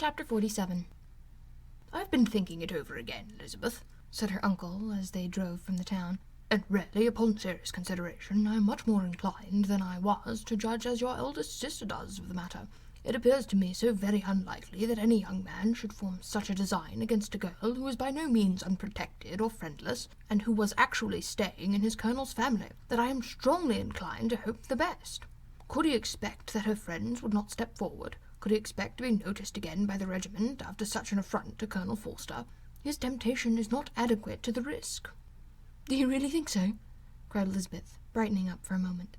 Chapter 47. "I've been thinking it over again, Elizabeth," said her uncle as they drove from the town, "and really, upon serious consideration, I am much more inclined than I was to judge as your eldest sister does of the matter. It appears to me so very unlikely that any young man should form such a design against a girl who was by no means unprotected or friendless, and who was actually staying in his colonel's family, that I am strongly inclined to hope the best. Could he expect that her friends would not step forward? Could he expect to be noticed again by the regiment after such an affront to Colonel Forster? His temptation is not adequate to the risk." "Do you really think so?" cried Elizabeth, brightening up for a moment.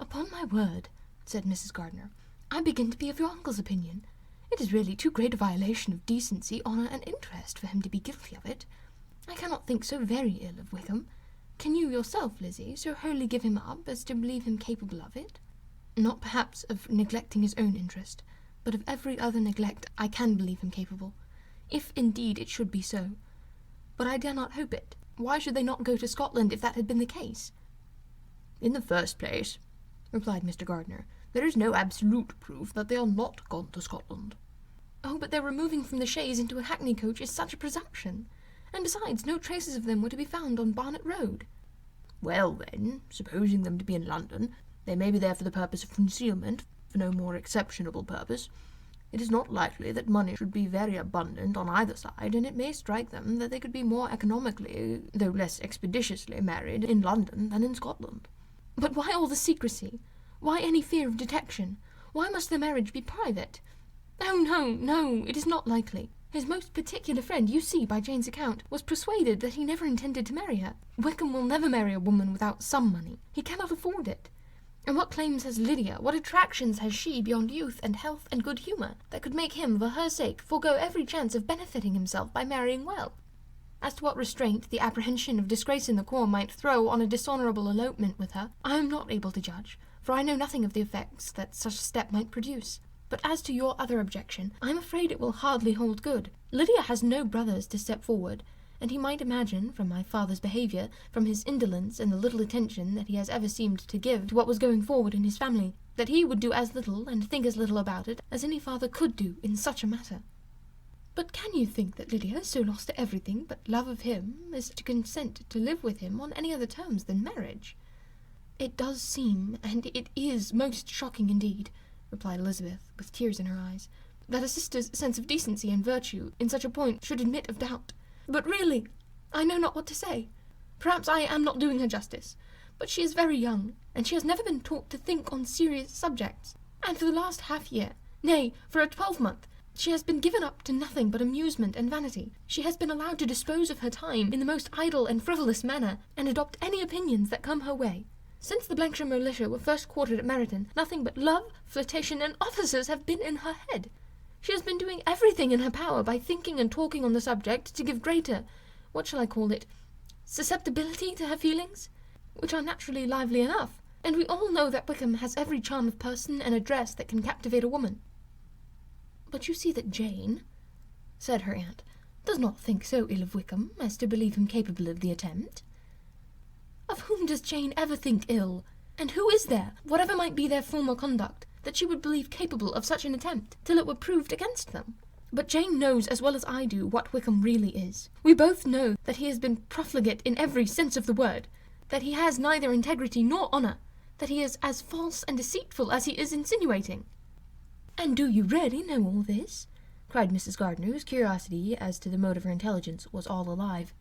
"Upon my word," said Mrs. Gardiner, "I begin to be of your uncle's opinion. It is really too great a violation of decency, honour, and interest for him to be guilty of it. I cannot think so very ill of Wickham. Can you yourself, Lizzie, so wholly give him up as to believe him capable of it?" "Not perhaps of neglecting his own interest, but of every other neglect I can believe him capable, if indeed it should be so. But I dare not hope it. Why should they not go to Scotland if that had been the case?" "In the first place," replied Mr. Gardiner, "there is no absolute proof that they are not gone to Scotland." "Oh, but their removing from the chaise into a hackney coach is such a presumption. And besides, no traces of them were to be found on Barnet Road." "Well then, supposing them to be in London, they may be there for the purpose of concealment, for no more exceptionable purpose. It is not likely that money should be very abundant on either side, and it may strike them that they could be more economically, though less expeditiously, married in London than in Scotland." "But why all the secrecy? Why any fear of detection? Why must the marriage be private? Oh, no, it is not likely. His most particular friend, you see by Jane's account, was persuaded that he never intended to marry her. Wickham will never marry a woman without some money. He cannot afford it. And what claims has Lydia, what attractions has she beyond youth and health and good humour, that could make him, for her sake, forego every chance of benefiting himself by marrying well? As to what restraint the apprehension of disgrace in the corps might throw on a dishonourable elopement with her, I am not able to judge, for I know nothing of the effects that such a step might produce. But as to your other objection, I am afraid it will hardly hold good. Lydia has no brothers to step forward, and he might imagine, from my father's behaviour, from his indolence and the little attention that he has ever seemed to give to what was going forward in his family, that he would do as little and think as little about it as any father could do in such a matter." "But can you think that Lydia, so lost to everything but love of him, is to consent to live with him on any other terms than marriage?" "It does seem, and it is most shocking indeed," replied Elizabeth, with tears in her eyes, "that a sister's sense of decency and virtue in such a point should admit of doubt. But really, I know not what to say. Perhaps I am not doing her justice, but she is very young, and she has never been taught to think on serious subjects. And for the last half-year, nay, for a 12-month, she has been given up to nothing but amusement and vanity. She has been allowed to dispose of her time in the most idle and frivolous manner, and adopt any opinions that come her way. Since the Blankshire militia were first quartered at Meryton, nothing but love, flirtation, and officers have been in her head. She has been doing everything in her power by thinking and talking on the subject to give greater, what shall I call it, susceptibility to her feelings, which are naturally lively enough, and we all know that Wickham has every charm of person and address that can captivate a woman." "But you see that Jane," said her aunt, "does not think so ill of Wickham as to believe him capable of the attempt." "Of whom does Jane ever think ill? And who is there, whatever might be their former conduct, that she would believe capable of such an attempt, till it were proved against them? But Jane knows as well as I do what Wickham really is. We both know that he has been profligate in every sense of the word, that he has neither integrity nor honour, that he is as false and deceitful as he is insinuating." "And do you really know all this?" cried Mrs. Gardiner, whose curiosity as to the mode of her intelligence was all alive.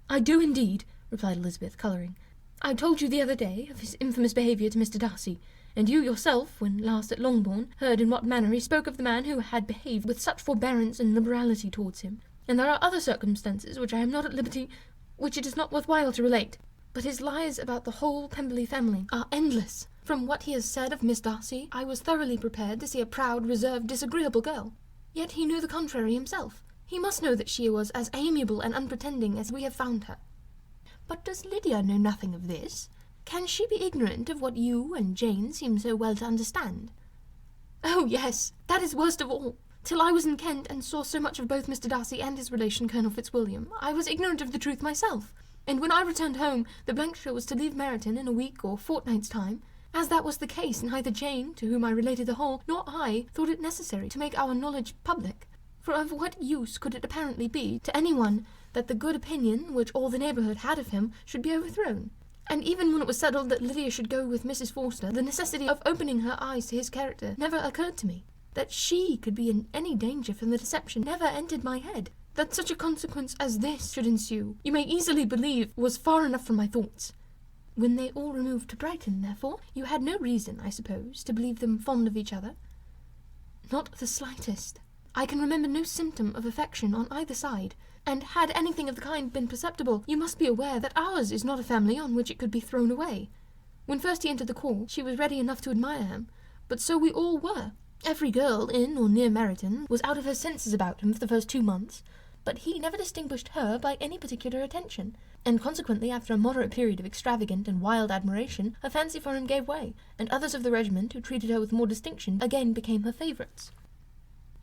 "I do indeed," replied Elizabeth, colouring. "I told you the other day of his infamous behaviour to Mr. Darcy, and you yourself, when last at Longbourn, heard in what manner he spoke of the man who had behaved with such forbearance and liberality towards him. And there are other circumstances which I am not at liberty, which it is not worth while to relate. But his lies about the whole Pemberley family are endless. From what he has said of Miss Darcy, I was thoroughly prepared to see a proud, reserved, disagreeable girl. Yet he knew the contrary himself. He must know that she was as amiable and unpretending as we have found her." "But does Lydia know nothing of this? Can she be ignorant of what you and Jane seem so well to understand?" "Oh, yes, that is worst of all. Till I was in Kent and saw so much of both Mr. Darcy and his relation Colonel Fitzwilliam, I was ignorant of the truth myself. And when I returned home, the Blankshire was to leave Meryton in a week or fortnight's time, As that was the case, neither Jane, to whom I related the whole, nor I thought it necessary to make our knowledge public. For of what use could it apparently be to anyone that the good opinion which all the neighbourhood had of him should be overthrown? And even when it was settled that Lydia should go with Mrs. Forster, the necessity of opening her eyes to his character never occurred to me. That she could be in any danger from the deception never entered my head. That such a consequence as this should ensue, you may easily believe, was far enough from my thoughts. When they all removed to Brighton, therefore, you had no reason, I suppose, to believe them fond of each other? Not the slightest. I can remember no symptom of affection on either side, and had anything of the kind been perceptible, you must be aware that ours is not a family on which it could be thrown away. When first he entered the call, she was ready enough to admire him, but so we all were. Every girl in or near Meryton was out of her senses about him for the first 2 months, but he never distinguished her by any particular attention, and consequently after a moderate period of extravagant and wild admiration, her fancy for him gave way, and others of the regiment who treated her with more distinction again became her favourites.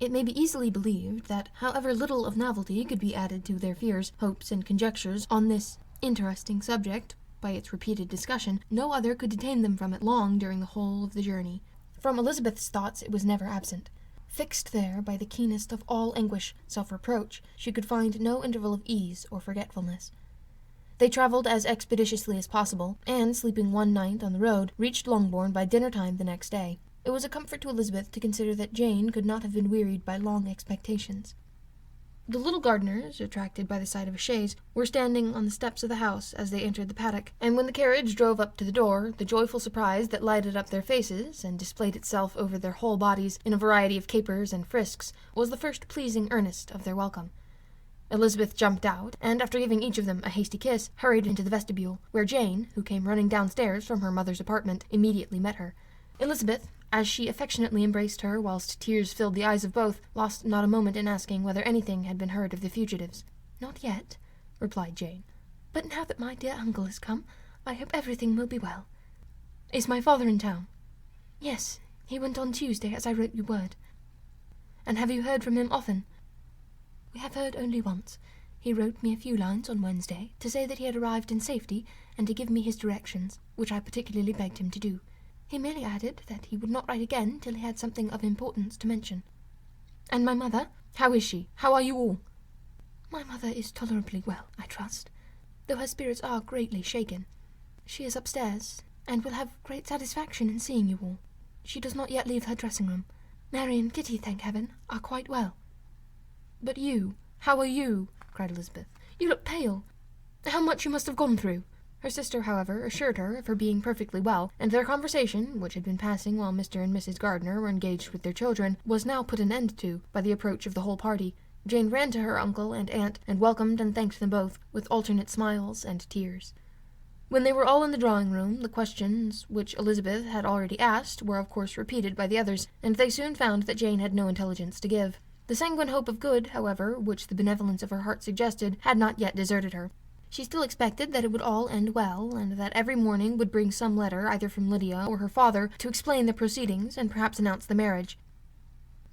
It may be easily believed that, however little of novelty could be added to their fears, hopes, and conjectures on this interesting subject by its repeated discussion, no other could detain them from it long during the whole of the journey. From Elizabeth's thoughts it was never absent. Fixed there by the keenest of all anguish, self-reproach, she could find no interval of ease or forgetfulness. They travelled as expeditiously as possible, and, sleeping one night on the road, reached Longbourn by dinner-time the next day. It was a comfort to Elizabeth to consider that Jane could not have been wearied by long expectations. The little gardeners, attracted by the sight of a chaise, were standing on the steps of the house as they entered the paddock, and when the carriage drove up to the door, the joyful surprise that lighted up their faces, and displayed itself over their whole bodies in a variety of capers and frisks, was the first pleasing earnest of their welcome. Elizabeth jumped out, and after giving each of them a hasty kiss, hurried into the vestibule, where Jane, who came running downstairs from her mother's apartment, immediately met her. Elizabeth, as she affectionately embraced her, whilst tears filled the eyes of both, lost not a moment in asking whether anything had been heard of the fugitives. "Not yet," replied Jane. "But now that my dear uncle has come, I hope everything will be well." "Is my father in town?" "Yes, he went on Tuesday, as I wrote you word." "And have you heard from him often?" "We have heard only once. He wrote me a few lines on Wednesday, to say that he had arrived in safety, and to give me his directions, which I particularly begged him to do. He merely added that he would not write again till he had something of importance to mention." "And my mother? How is she? How are you all?" "My mother is tolerably well, I trust, though her spirits are greatly shaken. She is upstairs, and will have great satisfaction in seeing you all. She does not yet leave her dressing-room. Mary and Kitty, thank heaven, are quite well." "But you? How are you?" cried Elizabeth. "You look pale. How much you must have gone through." Her sister, however, assured her of her being perfectly well, and their conversation, which had been passing while Mr. and Mrs. Gardiner were engaged with their children, was now put an end to by the approach of the whole party. Jane ran to her uncle and aunt, and welcomed and thanked them both, with alternate smiles and tears. When they were all in the drawing-room, the questions which Elizabeth had already asked were of course repeated by the others, and they soon found that Jane had no intelligence to give. The sanguine hope of good, however, which the benevolence of her heart suggested, had not yet deserted her. She still expected that it would all end well, and that every morning would bring some letter either from Lydia or her father to explain the proceedings and perhaps announce the marriage.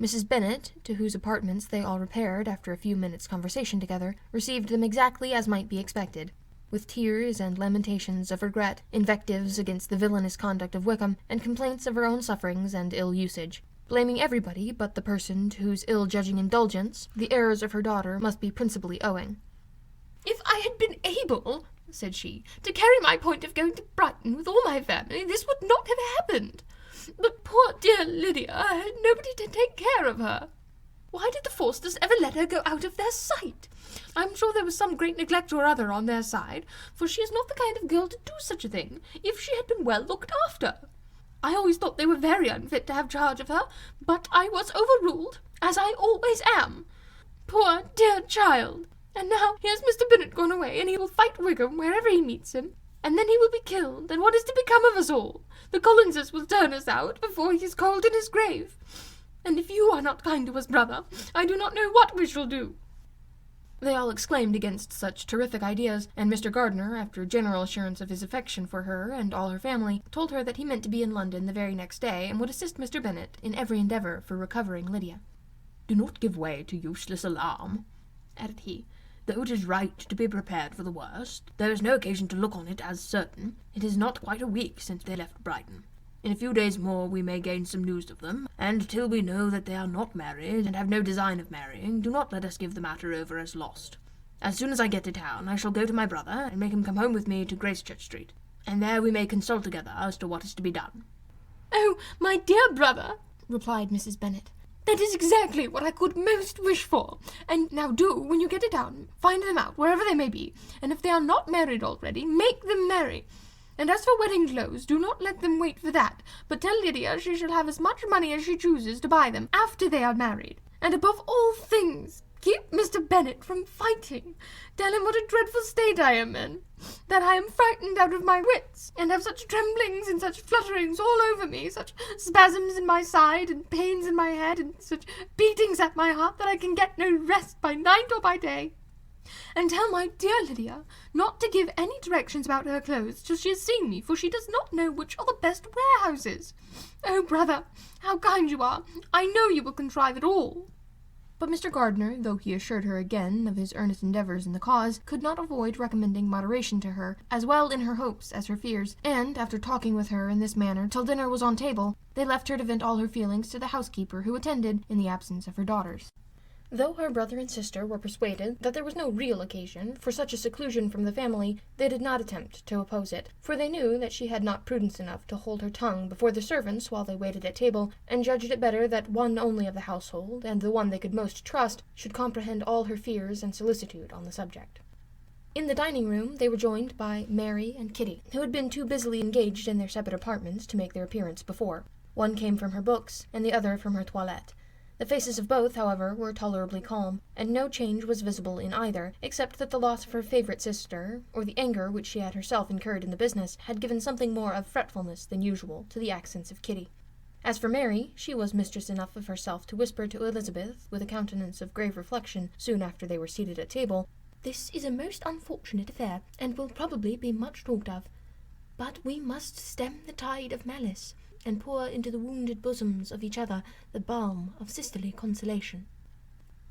Mrs. Bennet, to whose apartments they all repaired after a few minutes' conversation together, received them exactly as might be expected, with tears and lamentations of regret, invectives against the villainous conduct of Wickham, and complaints of her own sufferings and ill usage, blaming everybody but the person to whose ill-judging indulgence the errors of her daughter must be principally owing. "If I had been able," said she, "to carry my point of going to Brighton with all my family, this would not have happened. But poor dear Lydia had nobody to take care of her. Why did the Forsters ever let her go out of their sight? I'm sure there was some great neglect or other on their side, for she is not the kind of girl to do such a thing if she had been well looked after. I always thought they were very unfit to have charge of her, but I was overruled, as I always am. Poor dear child! And now here's Mr. Bennet gone away, and he will fight Wickham wherever he meets him, and then he will be killed, and what is to become of us all? The Collinses will turn us out before he is cold in his grave. And if you are not kind to us, brother, I do not know what we shall do." They all exclaimed against such terrific ideas, and Mr. Gardiner, after general assurance of his affection for her and all her family, told her that he meant to be in London the very next day, and would assist Mr. Bennet in every endeavour for recovering Lydia. "Do not give way to useless alarm," added he. "Though it is right to be prepared for the worst, there is no occasion to look on it as certain. It is not quite a week since they left Brighton. In a few days more we may gain some news of them, and till we know that they are not married, and have no design of marrying, do not let us give the matter over as lost. As soon as I get to town, I shall go to my brother, and make him come home with me to Gracechurch Street, and there we may consult together as to what is to be done." "Oh, my dear brother," replied Mrs. Bennet, "that is exactly what I could most wish for. And now do, when you get to town, find them out, wherever they may be, and if they are not married already, make them marry. And as for wedding clothes, do not let them wait for that, but tell Lydia she shall have as much money as she chooses to buy them after they are married. And above all things, keep Mr. Bennet from fighting. Tell him what a dreadful state I am in, that I am frightened out of my wits, and have such tremblings and such flutterings all over me, such spasms in my side, and pains in my head, and such beatings at my heart, that I can get no rest by night or by day. And tell my dear Lydia not to give any directions about her clothes till she has seen me, for she does not know which are the best warehouses. Oh, brother, how kind you are! I know you will contrive it all." But Mr. Gardiner, though he assured her again of his earnest endeavours in the cause, could not avoid recommending moderation to her, as well in her hopes as her fears, and, after talking with her in this manner till dinner was on table, they left her to vent all her feelings to the housekeeper who attended in the absence of her daughters. Though her brother and sister were persuaded that there was no real occasion for such a seclusion from the family, they did not attempt to oppose it, for they knew that she had not prudence enough to hold her tongue before the servants while they waited at table, and judged it better that one only of the household, and the one they could most trust, should comprehend all her fears and solicitude on the subject. In the dining-room they were joined by Mary and Kitty, who had been too busily engaged in their separate apartments to make their appearance before. One came from her books, and the other from her toilette. The faces of both, however, were tolerably calm, and no change was visible in either, except that the loss of her favourite sister, or the anger which she had herself incurred in the business, had given something more of fretfulness than usual to the accents of Kitty. As for Mary, she was mistress enough of herself to whisper to Elizabeth, with a countenance of grave reflection, soon after they were seated at table, "This is a most unfortunate affair, and will probably be much talked of. But we must stem the tide of malice, and pour into the wounded bosoms of each other the balm of sisterly consolation."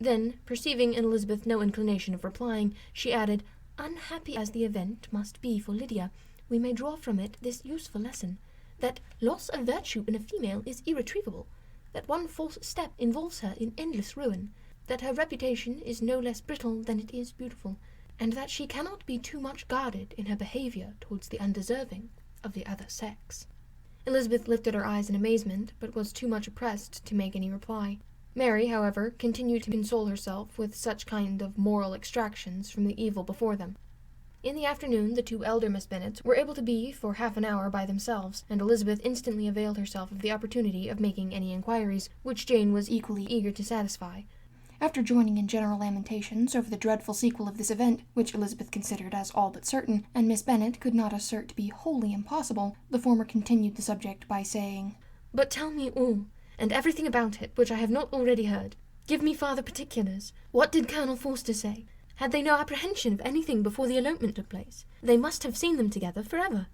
Then, perceiving in Elizabeth no inclination of replying, she added, "Unhappy as the event must be for Lydia, we may draw from it this useful lesson, that loss of virtue in a female is irretrievable, that one false step involves her in endless ruin, that her reputation is no less brittle than it is beautiful, and that she cannot be too much guarded in her behaviour towards the undeserving of the other sex." Elizabeth lifted her eyes in amazement, but was too much oppressed to make any reply. Mary, however, continued to console herself with such kind of moral extractions from the evil before them. In the afternoon the two elder Miss Bennets were able to be for half an hour by themselves, and Elizabeth instantly availed herself of the opportunity of making any inquiries, which Jane was equally eager to satisfy. After joining in general lamentations over the dreadful sequel of this event, which Elizabeth considered as all but certain, and Miss Bennet could not assert to be wholly impossible, the former continued the subject by saying, "But tell me all, and everything about it which I have not already heard. Give me farther particulars. What did Colonel Forster say? Had they no apprehension of anything before the elopement took place? They must have seen them together forever."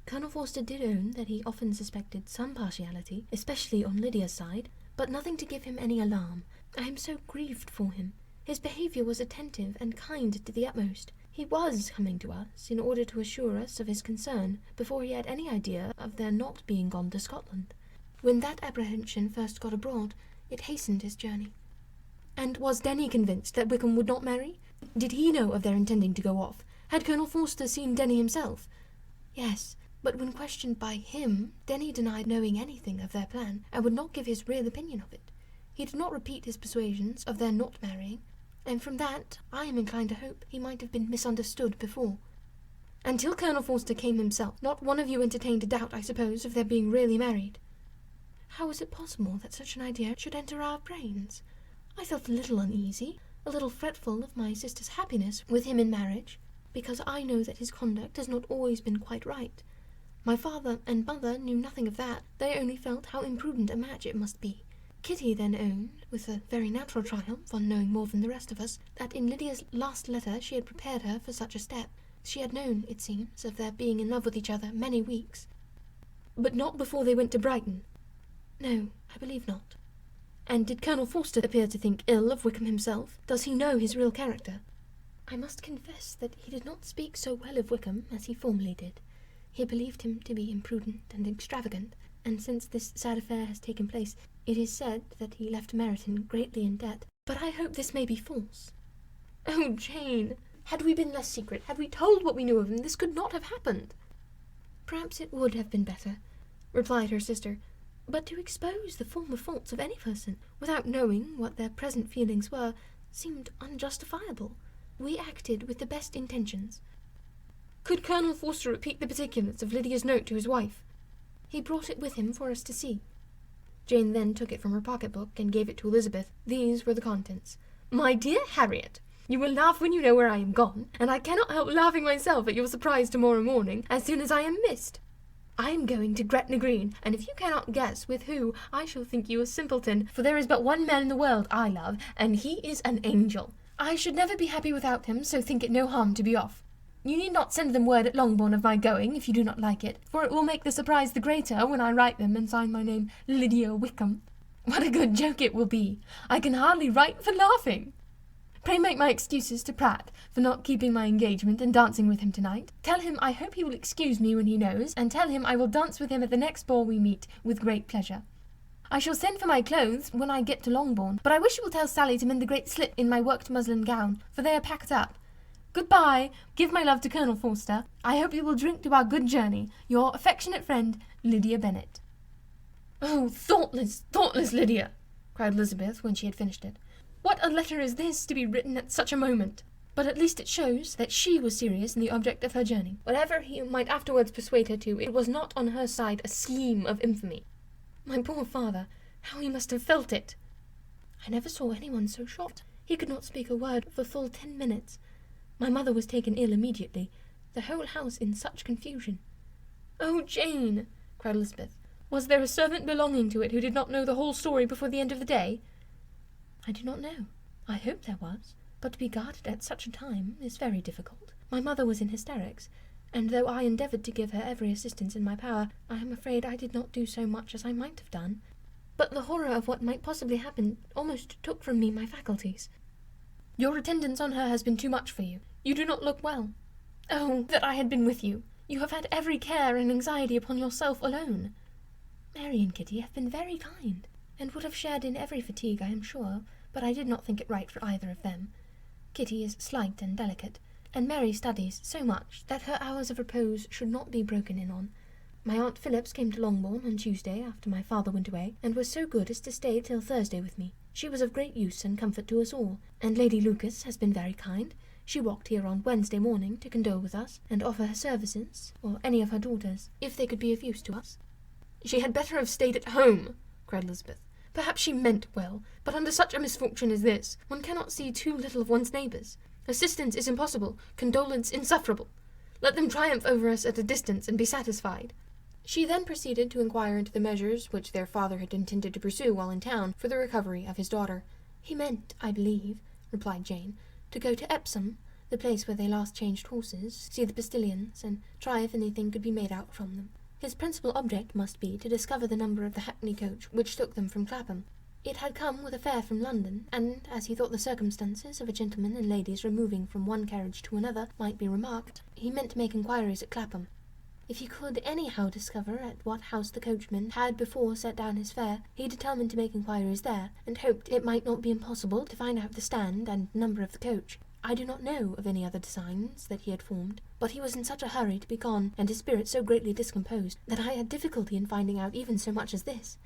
"Colonel Forster did own that he often suspected some partiality, especially on Lydia's side, but nothing to give him any alarm. I am so grieved for him. His behaviour was attentive and kind to the utmost. He was coming to us in order to assure us of his concern, before he had any idea of their not being gone to Scotland. When that apprehension first got abroad, it hastened his journey." "And was Denny convinced that Wickham would not marry? Did he know of their intending to go off? Had Colonel Forster seen Denny himself?" "Yes, but when questioned by him, Denny denied knowing anything of their plan, and would not give his real opinion of it. He did not repeat his persuasions of their not marrying, and from that I am inclined to hope he might have been misunderstood before. Until Colonel Forster came himself, not one of you entertained a doubt, I suppose, of their being really married." "How is it possible that such an idea should enter our brains? I felt a little uneasy, a little fretful of my sister's happiness with him in marriage, because I know that his conduct has not always been quite right. My father and mother knew nothing of that. They only felt how imprudent a match it must be. Kitty then owned, with a very natural triumph on knowing more than the rest of us, that in Lydia's last letter she had prepared her for such a step. She had known, it seems, of their being in love with each other many weeks." "But not before they went to Brighton?" "No, I believe not." "And did Colonel Forster appear to think ill of Wickham himself? Does he know his real character?" "I must confess that he did not speak so well of Wickham as he formerly did. He believed him to be imprudent and extravagant, and since this sad affair has taken place, it is said that he left Meryton greatly in debt. But I hope this may be false." "Oh, Jane! Had we been less secret, had we told what we knew of him, this could not have happened." "Perhaps it would have been better," replied her sister, "but to expose the former faults of any person, without knowing what their present feelings were, seemed unjustifiable. We acted with the best intentions." "Could Colonel Forster repeat the particulars of Lydia's note to his wife?" "He brought it with him for us to see." Jane then took it from her pocket-book and gave it to Elizabeth. These were the contents. "My dear Harriet, you will laugh when you know where I am gone, and I cannot help laughing myself at your surprise tomorrow morning, as soon as I am missed. I am going to Gretna Green, and if you cannot guess with who, I shall think you a simpleton, for there is but one man in the world I love, and he is an angel. I should never be happy without him, so think it no harm to be off. You need not send them word at Longbourn of my going, if you do not like it, for it will make the surprise the greater when I write them and sign my name Lydia Wickham. What a good joke it will be! I can hardly write for laughing. Pray make my excuses to Pratt for not keeping my engagement and dancing with him tonight. Tell him I hope he will excuse me when he knows, and tell him I will dance with him at the next ball we meet with great pleasure. I shall send for my clothes when I get to Longbourn, but I wish you will tell Sally to mend the great slip in my worked muslin gown, for they are packed up. Goodbye. Give my love to Colonel Forster. I hope you will drink to our good journey. Your affectionate friend, Lydia Bennet." "Oh, thoughtless, thoughtless Lydia!" cried Elizabeth when she had finished it. "What a letter is this, to be written at such a moment! But at least it shows that she was serious in the object of her journey. Whatever he might afterwards persuade her to, it was not on her side a scheme of infamy. My poor father, how he must have felt it! I never saw anyone so shocked. He could not speak a word for full 10 minutes. My mother was taken ill immediately, the whole house in such confusion." "Oh, Jane!" cried Elizabeth, "was there a servant belonging to it who did not know the whole story before the end of the day?" "I do not know. I hope there was, but to be guarded at such a time is very difficult. My mother was in hysterics, and though I endeavoured to give her every assistance in my power, I am afraid I did not do so much as I might have done. But the horror of what might possibly happen almost took from me my faculties." "Your attendance on her has been too much for you. You do not look well. Oh, that I had been with you! You have had every care and anxiety upon yourself alone." "Mary and Kitty have been very kind, and would have shared in every fatigue, I am sure, but I did not think it right for either of them. Kitty is slight and delicate, and Mary studies so much that her hours of repose should not be broken in on. My Aunt Phillips came to Longbourn on Tuesday after my father went away, and was so good as to stay till Thursday with me. She was of great use and comfort to us all, and Lady Lucas has been very kind. She walked here on Wednesday morning to condole with us, and offer her services, or any of her daughters, if they could be of use to us." "She had better have stayed at home," cried Elizabeth. "Perhaps she meant well, but under such a misfortune as this, one cannot see too little of one's neighbours. Assistance is impossible, condolence insufferable. Let them triumph over us at a distance and be satisfied." She then proceeded to inquire into the measures which their father had intended to pursue while in town for the recovery of his daughter. "He meant, I believe," replied Jane, "to go to Epsom, the place where they last changed horses, see the postilions, and try if anything could be made out from them. His principal object must be to discover the number of the hackney coach which took them from Clapham. It had come with a fare from London, and as he thought the circumstances of a gentleman and ladies removing from one carriage to another might be remarked, he meant to make inquiries at Clapham. If he could anyhow discover at what house the coachman had before set down his fare, he determined to make inquiries there, and hoped it might not be impossible to find out the stand and number of the coach. I do not know of any other designs that he had formed, but he was in such a hurry to be gone, and his spirits so greatly discomposed, that I had difficulty in finding out even so much as this.